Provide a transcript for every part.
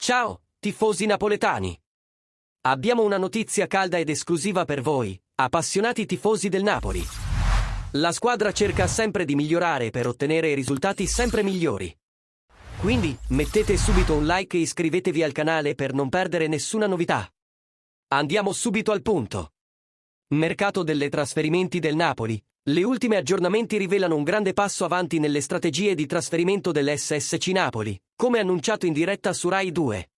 Ciao, tifosi napoletani! Abbiamo una notizia calda ed esclusiva per voi, appassionati tifosi del Napoli. La squadra cerca sempre di migliorare per ottenere risultati sempre migliori. Quindi, mettete subito un like e iscrivetevi al canale per non perdere nessuna novità. Andiamo subito al punto. Mercato delle trasferimenti del Napoli. Le ultime aggiornamenti rivelano un grande passo avanti nelle strategie di trasferimento dell'SSC Napoli, come annunciato in diretta su Rai 2.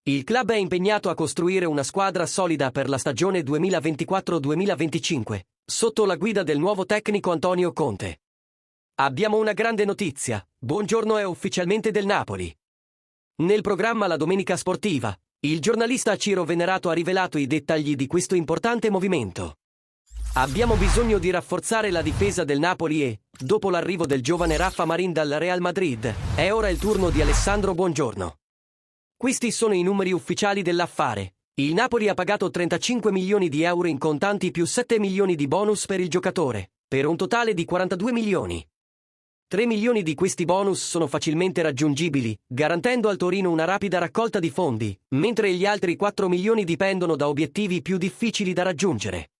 Il club è impegnato a costruire una squadra solida per la stagione 2024-2025, sotto la guida del nuovo tecnico Antonio Conte. Abbiamo una grande notizia: Buongiorno è ufficialmente del Napoli. Nel programma La Domenica Sportiva, il giornalista Ciro Venerato ha rivelato i dettagli di questo importante movimento. Abbiamo bisogno di rafforzare la difesa del Napoli e, dopo l'arrivo del giovane Rafa Marin dal Real Madrid, è ora il turno di Alessandro Buongiorno. Questi sono i numeri ufficiali dell'affare. Il Napoli ha pagato 35 milioni di euro in contanti più 7 milioni di bonus per il giocatore, per un totale di 42 milioni. 3 milioni di questi bonus sono facilmente raggiungibili, garantendo al Torino una rapida raccolta di fondi, mentre gli altri 4 milioni dipendono da obiettivi più difficili da raggiungere.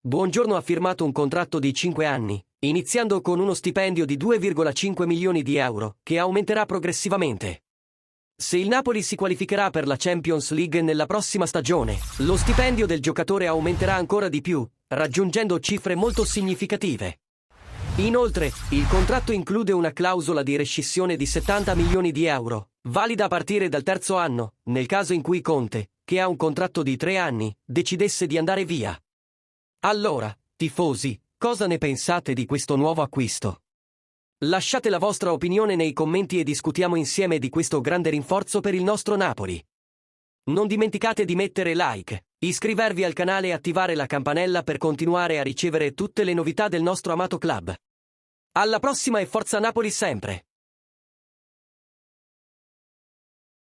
Buongiorno ha firmato un contratto di 5 anni, iniziando con uno stipendio di 2,5 milioni di euro, che aumenterà progressivamente. Se il Napoli si qualificherà per la Champions League nella prossima stagione, lo stipendio del giocatore aumenterà ancora di più, raggiungendo cifre molto significative. Inoltre, il contratto include una clausola di rescissione di 70 milioni di euro, valida a partire dal terzo anno, nel caso in cui Conte, che ha un contratto di 3 anni, decidesse di andare via. Allora, tifosi, cosa ne pensate di questo nuovo acquisto? Lasciate la vostra opinione nei commenti e discutiamo insieme di questo grande rinforzo per il nostro Napoli. Non dimenticate di mettere like, iscrivervi al canale e attivare la campanella per continuare a ricevere tutte le novità del nostro amato club. Alla prossima e forza Napoli sempre!